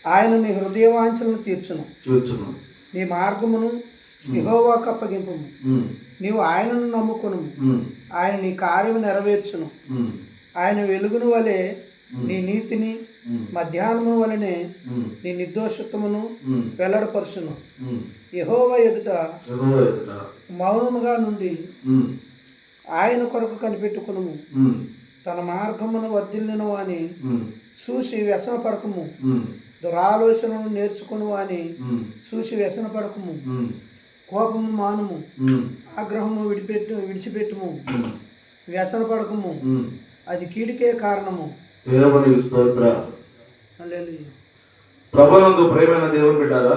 ఆయన నీ హృదయవాంఛలను తీర్చును. నీ మార్గమును యెహోవాకు అప్పగింపుము. నీవు ఆయనను నమ్ముకొను. ఆయన నీ కార్యము నెరవేర్చును. ఆయన వెలుగును వలె నీ నీతిని, మధ్యాహ్నము వలనే నీ నిర్దోషత్వమును వెల్లడపరుచును. యెహోవా ఎదుట మౌనముగా నుండి ఆయన కొరకు కనిపెట్టుకును. తన మార్గమును వర్ధిల్లిన వాని చూసి వ్యసన పడకము. దురాలోచనను నేర్చుకుని వాని చూసి వ్యసన పడకము. కోపము మానుము, ఆగ్రహము విడిచిపెట్టుము, వ్యసన పడకము, అది కీడికే కారణము. ప్రభునందు ప్రేమైన దేవుని బిడ్డారా,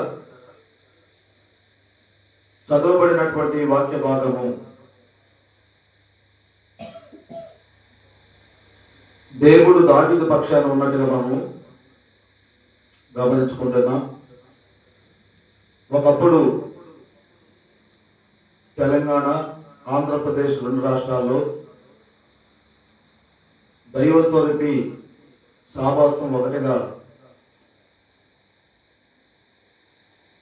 చదవబడినటువంటి వాక్య భాగము దేవుడు దావీదు పక్షాన ఉన్నట్టుగా మనము గమనించుకుంటున్నాం. ఒకప్పుడు తెలంగాణ, ఆంధ్రప్రదేశ్ రెండు రాష్ట్రాల్లో దైవస్వరూపి సావాసం ఒకటిగా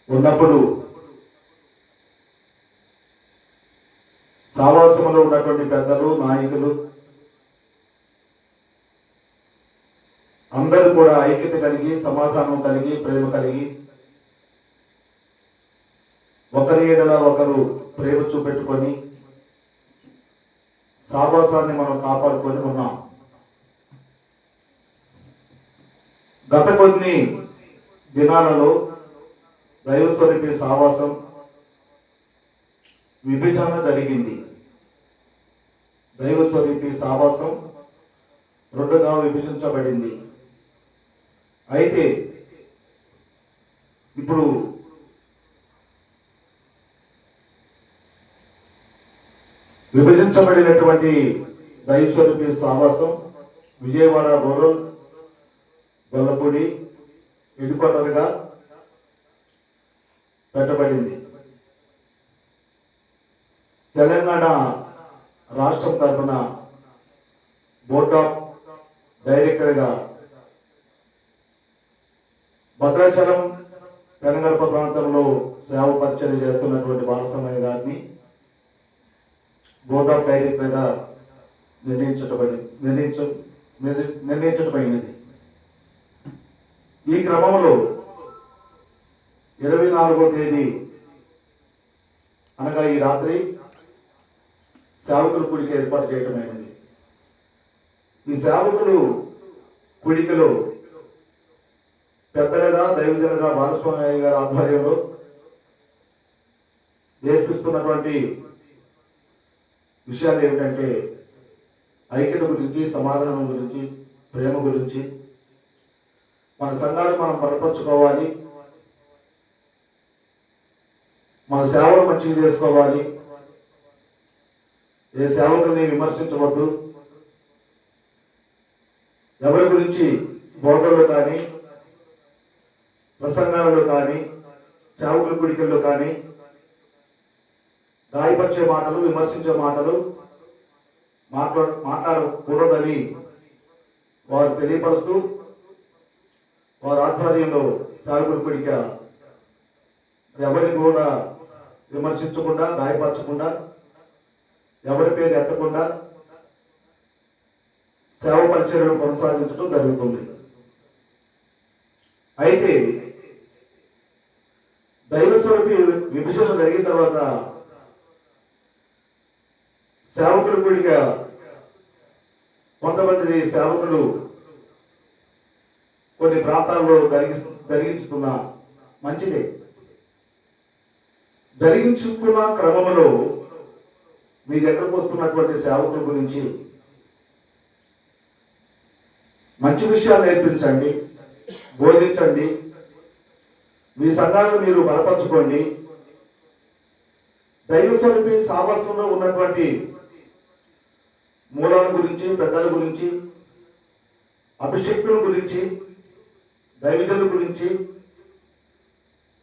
ఉన్నప్పుడు సావాసంలో ఉన్నటువంటి పెద్దలు, నాయకులు అందరూ కూడా ఐక్యత కలిగి, సమాధానం కలిగి, ప్రేమ కలిగి, ఒకరి ఎడల ఒకరు ప్రేమ చూపెట్టుకొని సావాసాన్ని మనం కాపాడుకొని ఉన్నాం. గత కొన్ని దినాలలో దైవస్వరూపి సావాసం విభజన జరిగింది. దైవస్వరూపి సావాసం రెండుగా విభజించబడింది. అయితే ఇప్పుడు విభజించబడినటువంటి దైవస్వరూపి సావాసం విజయవాడ రూరల్, గొల్లపూడి హెడ్‌క్వార్టర్‌గా పెట్టబడింది. తెలంగాణ రాష్ట్రం తరఫున బోర్డ్ ఆఫ్ డైరెక్టర్గా భద్రాచలం పెనగడప ప్రాంతంలో సేవ పరిచయం చేస్తున్నటువంటి బాలసమయ్య గారిని బోర్డ్ ఆఫ్ డైరెక్టర్గా నిర్ణయించటమైనది. ఈ క్రమంలో 24వ తేదీ అనగా ఈ రాత్రి సేవకుల కూడిక ఏర్పాటు చేయటమైనది. ఈ సేవకులు కూడికలో పెద్దలుగా, దైవజనులుగా బాలస్వామి గారి ఆధ్వర్యంలో నేర్పిస్తున్నటువంటి విషయాలు ఏమిటంటే ఐక్యత గురించి, సమాధానం గురించి, ప్రేమ గురించి, మన సంఘాలు మనం బలపరుచుకోవాలి, మన సేవలు మంచిగా చేసుకోవాలి, ఏ సేవకుల్ని విమర్శించవద్దు, ఎవరి గురించి బోధనలో కానీ, ప్రసంగాలలో కానీ, సేవకుల కూడికల్లో కానీ గాయపరిచే మాటలు, విమర్శించే మాటలు మాట్లాడకూడదని వారు తెలియపరుస్తూ వారి ఆధ్వర్యంలో సేవకుల కూడిక ఎవరిని కూడా విమర్శించకుండా, గాయపరచకుండా, ఎవరి పేరు ఎత్తకుండా సేవ పరిచర్యను కొనసాగించడం జరుగుతుంది. అయితే దైవస్వరూపి విభజన జరిగిన తర్వాత సేవకుల కూడిక కొంతమంది సేవకులు కొన్ని ప్రాంతాల్లో జరిగించుకున్న మంచిదే. జరిగించుకున్న క్రమంలో మీ దగ్గరకు వస్తున్నటువంటి సేవకుల గురించి మంచి విషయాలు నేర్పించండి, బోధించండి, మీ సంఘాలను మీరు బలపరచుకోండి. దైవస్వరూపి సావాసంలో ఉన్నటువంటి మూలాల గురించి, పెద్దల గురించి, అభిషేక్తుల గురించి, దైవజనుల గురించి,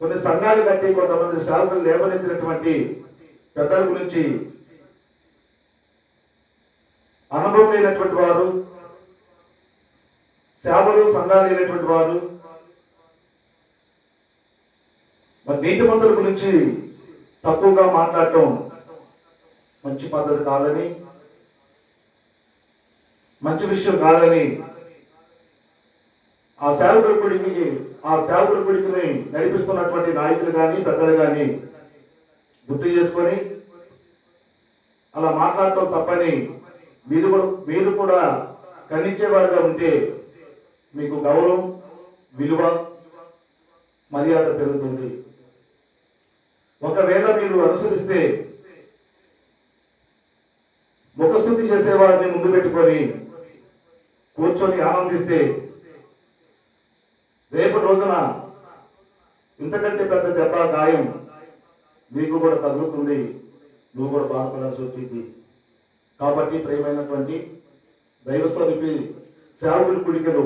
కొన్ని సంఘాలు కట్టి కొంతమంది సేవకులు లేవనెత్తినటువంటి పెద్దల గురించి అనుభవం లేనటువంటి వారు, సేవలు సంఘాలు లేనటువంటి వారు, మరి నీతిమంతుల గురించి తక్కువగా మాట్లాడటం మంచి పద్ధతి కాదని, మంచి విషయం కాదని ఆ సేవకుడి గుడికి నడిపిస్తున్నటువంటి నాయకులు కానీ పెద్దలు కానీ గుర్తు చేసుకొని అలా మాట్లాడటం తప్పని మీరు కూడా ఖండించేవారుగా ఉంటే మీకు గౌరవం, విలువ, మర్యాద పెరుగుతుంది. ఒకవేళ మీరు అనుసరిస్తే ముఖస్థుతి చేసేవారిని ముందు పెట్టుకొని కూర్చొని ఆనందిస్తే రేపటి రోజున ఇంతకంటే పెద్ద దెబ్బ, గాయం నీకు కూడా తగులుతుంది, నువ్వు కూడా బాధపడాల్సి వచ్చింది. కాబట్టి ప్రియమైనటువంటి దైవస్వరూపి సేవకుల కుడికలు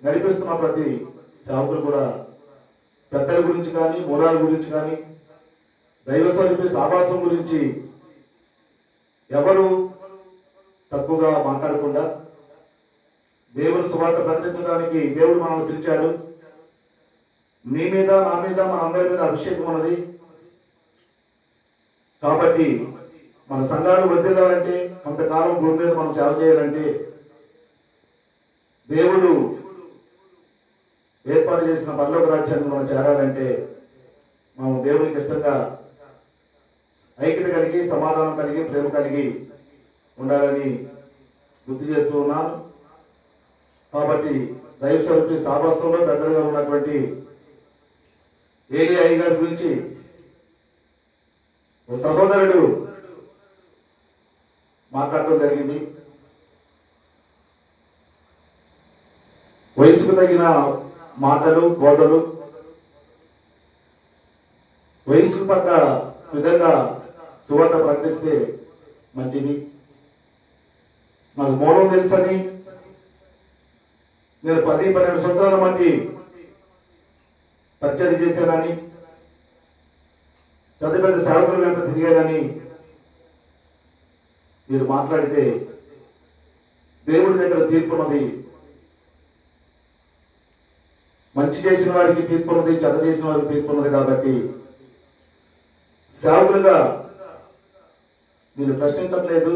నడిపిస్తున్న ప్రతి సేవకులు కూడా పెద్దల గురించి కానీ, మూలాల గురించి కానీ, దైవస్వరూపి సావాసం గురించి ఎవరు తక్కువగా మాట్లాడకుండా దేవుని సువార్త ప్రకటించడానికి దేవుడు మనల్ని పిలిచాడు. నీ మీద, నా మీద, మన అందరి మీద అభిషేకం ఉన్నది. కాబట్టి మన సంఘాలు వర్ధిల్లాలంటే, కొంతకాలం భూమి మీద మనం సేవ చేయాలంటే, దేవుడు ఏర్పాటు చేసిన పరలోక రాజ్యాన్ని మనం చేరాలంటే మనం దేవునికి ఇష్టంగా ఐక్యత కలిగి, సమాధానం కలిగి, ప్రేమ కలిగి ఉండాలని గుర్తు చేస్తూ ఉన్నాను. కాబట్టి దైవస్వరూపి సావాసంలో పెద్దలుగా ఉన్నటువంటి ఏలి అయ్య గారి గురించి ఓ సహోదరుడు మాట్లాడటం జరిగింది. వయసుకు తగిన మాటలు, బోధలు, వయసుకు తగ్గ విధంగా సువార్త ప్రకటిస్తే మంచిది. నాకు మూలం తెలుసని నేను 10-12 సంవత్సరాల మట్టి పరిచయం చేశానని, పెద్ద పెద్ద సేవకుల వెంట తిరిగానని మీరు మాట్లాడితే దేవుడి దగ్గర తీర్పున్నది. మంచి చేసిన వారికి తీర్పున్నది, చెడ్డ చేసిన వారికి తీర్పున్నది. కాబట్టి సేవకులుగా నేను ప్రశ్నించట్లేదు,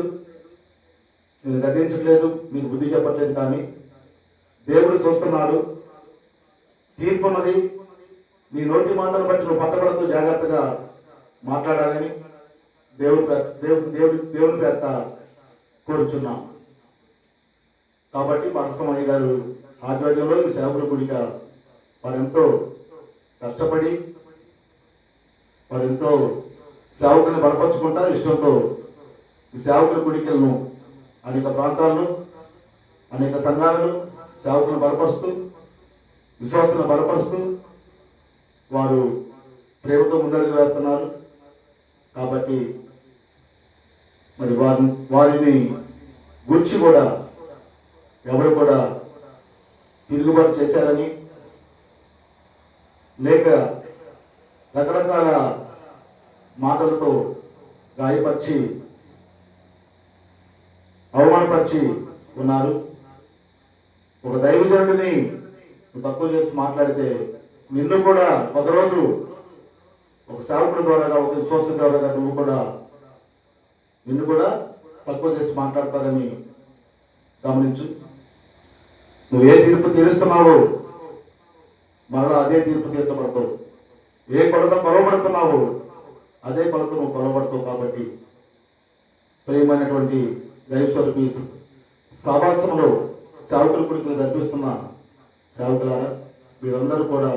నేను గద్దించట్లేదు, మీకు బుద్ధి చెప్పట్లేదు. కానీ దేవుడు చూస్తున్నాడు, తీర్పున్నది. నీ నోటి మాటను బట్టి నువ్వు పట్టబడుతూ జాగ్రత్తగా మాట్లాడాలని దేవుని పేట కోరుచున్నాం. కాబట్టి పరసమయ్య గారు ఆధ్వర్యంలో ఈ సేవకుల గుడిక వారెంతో కష్టపడి, వారెంతో సేవకుని బలపరుచుకుంటా ఇష్టంతో ఈ సేవకుల గుడికలను అనేక ప్రాంతాల్లో, అనేక సంఘాలలో సేవకులను బలపరుస్తూ, విశ్వాసాలను బలపరుస్తూ వారు ప్రేమతో ముందడుగు వేస్తున్నారు. కాబట్టి మరి వారిని గురించి కూడా ఎవరు కూడా తిరుగుబాటు చేశారని, లేక రకరకాల మాటలతో గాయపరిచి, అవమానపరిచి ఉన్నారు. ఒక దైవజనుడిని తక్కువ చేసి మాట్లాడితే నిన్ను కూడా ఒకరోజు ఒక సేవకుడి ద్వారాగా, ఒక విశ్వాసం ద్వారాగా నిన్ను కూడా తక్కువ చేసి మాట్లాడతారని గమనించు. నువ్వు ఏ తీర్పు తీరుస్తున్నావో మరలా అదే తీర్పు తీర్చబడతావు. ఏ కొలత కొలవబడుతున్నావో అదే కొలత నువ్వు కొలవబడతావు. కాబట్టి ప్రియమైనటువంటి దైవస్వరూపి సావాసంలో సేవకుల గురించి కనిపిస్తున్న సేవకులారా, మీరందరూ కూడా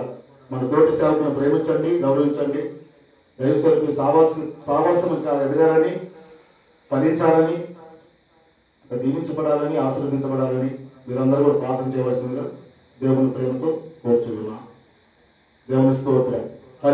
మన తోటి సేవకులను ప్రేమించండి, గౌరవించండి. దైవస్వరూపి సావాసం ఎదగాలని, ఫలించాలని, దీవించబడాలని, ఆశీర్వదించబడాలని మీరందరూ కూడా ప్రార్థన చేయవలసిందిగా దేవుని ప్రేమతో కోరుచున్నాం. దేవుని స్తోత్రం.